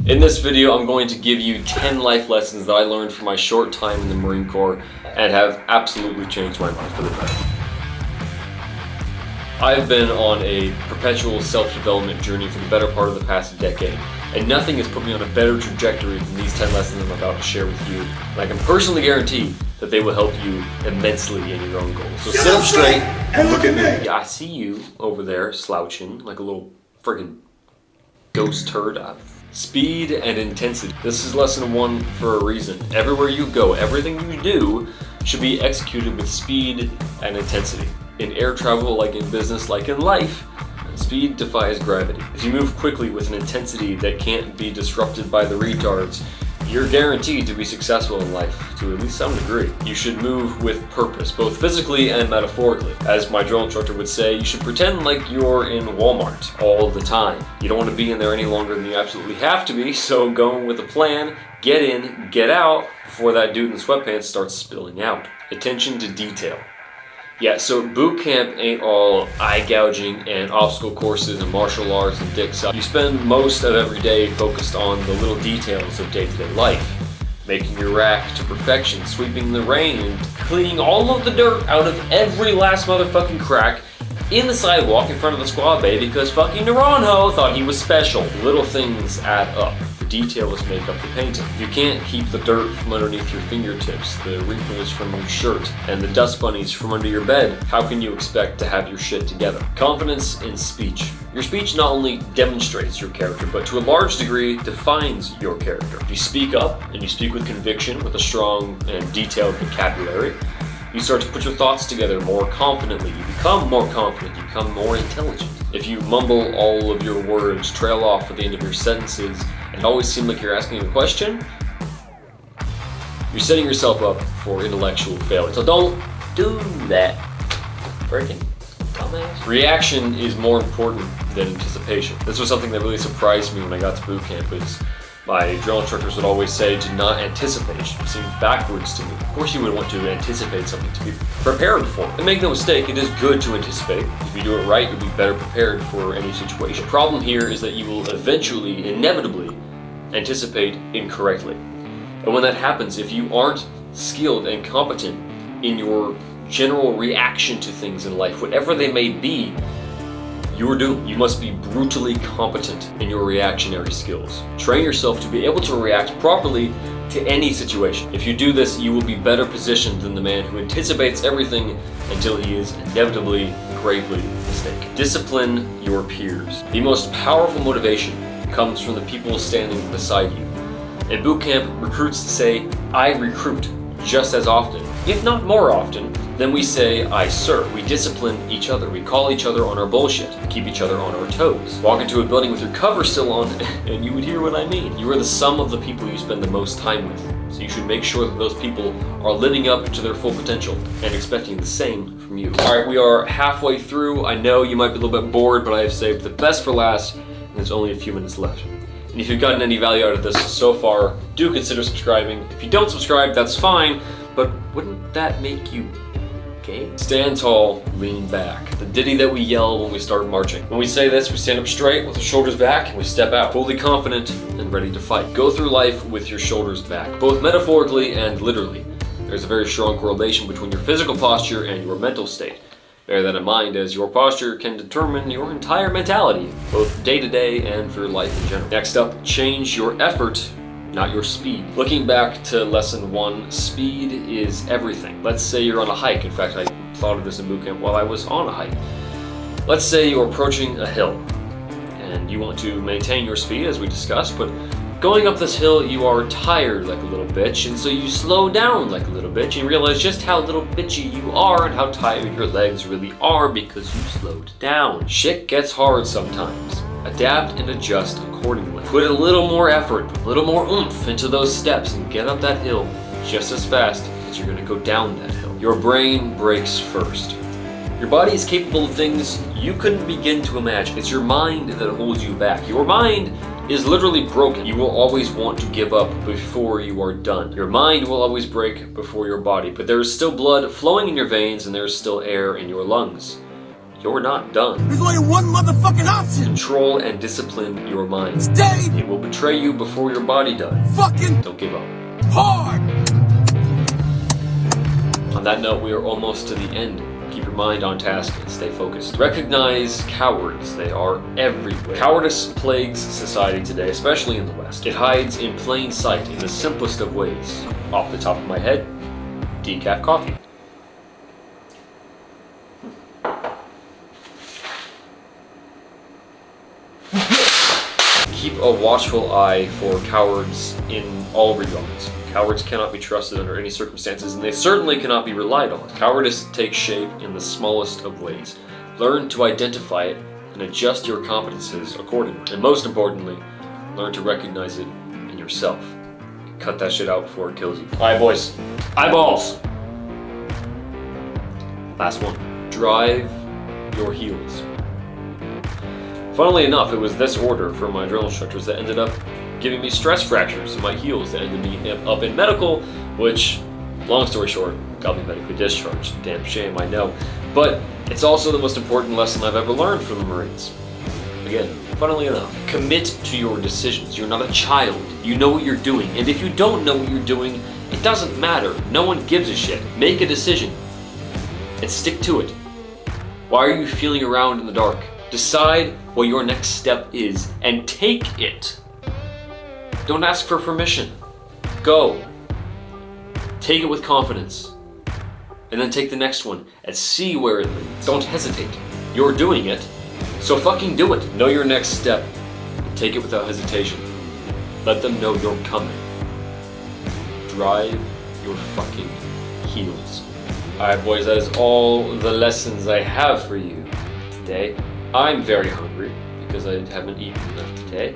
In this video, I'm going to give you 10 life lessons that I learned from my short time in the Marine Corps and have absolutely changed my life for the better. I've been on a perpetual self-development journey for the better part of the past decade, and nothing has put me on a better trajectory than these 10 lessons I'm about to share with you. And I can personally guarantee that they will help you immensely in your own goals. So sit up straight and look at me. Yeah, I see you over there slouching like a little friggin' ghost turd. Speed and intensity. This is lesson 1 for a reason. Everywhere you go, everything you do should be executed with speed and intensity. In air travel, like in business, like in life, speed defies gravity. If you move quickly with an intensity that can't be disrupted by the retards, you're guaranteed to be successful in life to at least some degree. You should move with purpose, both physically and metaphorically. As my drill instructor would say, you should pretend like you're in Walmart all the time. You don't want to be in there any longer than you absolutely have to be, so go with a plan, get in, get out, before that dude in sweatpants starts spilling out. Attention to detail. Yeah, so boot camp ain't all eye gouging and obstacle courses and martial arts and dicks up. You spend most of every day focused on the little details of day-to-day life. Making your rack to perfection, sweeping the rain, and cleaning all of the dirt out of every last motherfucking crack in the sidewalk in front of the squad bay because fucking Naranjo thought he was special. Little things add up. Details make up the painting. You can't keep the dirt from underneath your fingertips, the wrinkles from your shirt, and the dust bunnies from under your bed. How can you expect to have your shit together? Confidence in speech. Your speech not only demonstrates your character, but to a large degree defines your character. If you speak up, and you speak with conviction, with a strong and detailed vocabulary, you start to put your thoughts together more confidently. You become more confident, you become more intelligent. If you mumble all of your words, trail off at the end of your sentences, and always seem like you're asking a question, you're setting yourself up for intellectual failure. So don't do that. Freaking dumbass. Reaction is more important than anticipation. This was something that really surprised me when I got to boot camp. Is my drill instructors would always say to not anticipate. It seemed backwards to me. Of course you would want to anticipate something to be prepared for. And make no mistake, it is good to anticipate. If you do it right, you'll be better prepared for any situation. The problem here is that you will eventually, inevitably, anticipate incorrectly. And when that happens, if you aren't skilled and competent in your general reaction to things in life, whatever they may be, you're doomed. You must be brutally competent in your reactionary skills. Train yourself to be able to react properly to any situation. If you do this, you will be better positioned than the man who anticipates everything until he is inevitably gravely mistaken. Discipline your peers. The most powerful motivation comes from the people standing beside you. In boot camp, recruits say, "I recruit," just as often, if not more often, than we say, "I serve." We discipline each other. We call each other on our bullshit, keep each other on our toes. Walk into a building with your cover still on, and you would hear what I mean. You are the sum of the people you spend the most time with. So you should make sure that those people are living up to their full potential and expecting the same from you. Alright, we are halfway through. I know you might be a little bit bored, but I have saved the best for last, and there's only a few minutes left. And if you've gotten any value out of this so far, do consider subscribing. If you don't subscribe, that's fine, but wouldn't that make you gay? Stand tall, lean back. The ditty that we yell when we start marching. When we say this, we stand up straight with our shoulders back and we step out, fully confident and ready to fight. Go through life with your shoulders back, both metaphorically and literally. There's a very strong correlation between your physical posture and your mental state. Bear that in mind, as your posture can determine your entire mentality, both day to day and for life in general. Next up, change your effort, not your speed. Looking back to lesson 1, speed is everything. Let's say you're on a hike. In fact, I thought of this in boot camp while I was on a hike. Let's say you're approaching a hill and you want to maintain your speed, as we discussed, but going up this hill, you are tired like a little bitch, and so you slow down like a little bitch and realize just how little bitchy you are and how tired your legs really are because you slowed down. Shit gets hard sometimes. Adapt and adjust accordingly. Put a little more effort, a little more oomph into those steps and get up that hill just as fast as you're gonna go down that hill. Your brain breaks first. Your body is capable of things you couldn't begin to imagine. It's your mind that holds you back. Your mind is literally broken. You will always want to give up before you are done. Your mind will always break before your body, but there is still blood flowing in your veins and there is still air in your lungs. you're not done. There's only one motherfucking option. Control and discipline your mind. Stay It will betray you before your body does. fucking Don't give up. hard. On that note, we are almost to the end. Keep your mind on task and stay focused. Recognize cowards. They are everywhere. Cowardice plagues society today, especially in the West. It hides in plain sight in the simplest of ways. Off the top of my head, decaf coffee. Keep a watchful eye for cowards in all regards. Cowards cannot be trusted under any circumstances, and they certainly cannot be relied on. Cowardice takes shape in the smallest of ways. Learn to identify it and adjust your competences accordingly. And most importantly, learn to recognize it in yourself. Cut that shit out before it kills you. Alright, boys. Eyeballs! Last one. Drive your heels. Funnily enough, it was this order from my drill instructors that ended up giving me stress fractures in my heels that ended me up in medical, which, long story short, got me medically discharged. Damn shame, I know. But it's also the most important lesson I've ever learned from the Marines. Again, funnily enough, commit to your decisions. You're not a child. You know what you're doing. And if you don't know what you're doing, it doesn't matter. No one gives a shit. Make a decision and stick to it. Why are you feeling around in the dark? Decide what your next step is and take it. Don't ask for permission. Go. Take it with confidence. And then take the next one and see where it leads. Don't hesitate. You're doing it, so fucking do it. Know your next step and take it without hesitation. Let them know you're coming. Drive your fucking heels. Alright, boys, that is all the lessons I have for you today. I'm very hungry because I haven't eaten enough today,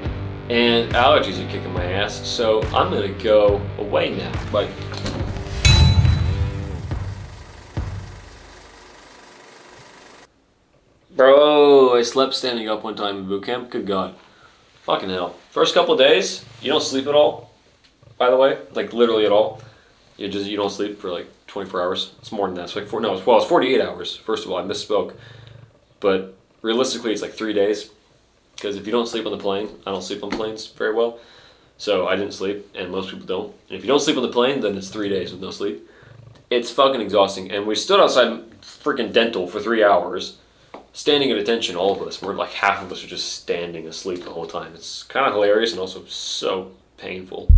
and allergies are kicking my ass, so I'm gonna go away now. Bye. Bro, I slept standing up one time in boot camp. Good God. Fucking hell. First couple of days, you don't sleep at all, by the way. Like, literally at all. You don't sleep for like 24 hours. It's more than that. It's like it's 48 hours. First of all, I misspoke. But realistically, it's like 3 days, because if you don't sleep on the plane, I don't sleep on planes very well, so I didn't sleep, and most people don't. And if you don't sleep on the plane, then it's 3 days with no sleep. It's fucking exhausting, and we stood outside freaking dental for 3 hours, standing at attention, all of us. We're like, half of us are just standing asleep the whole time. It's kind of hilarious and also so painful.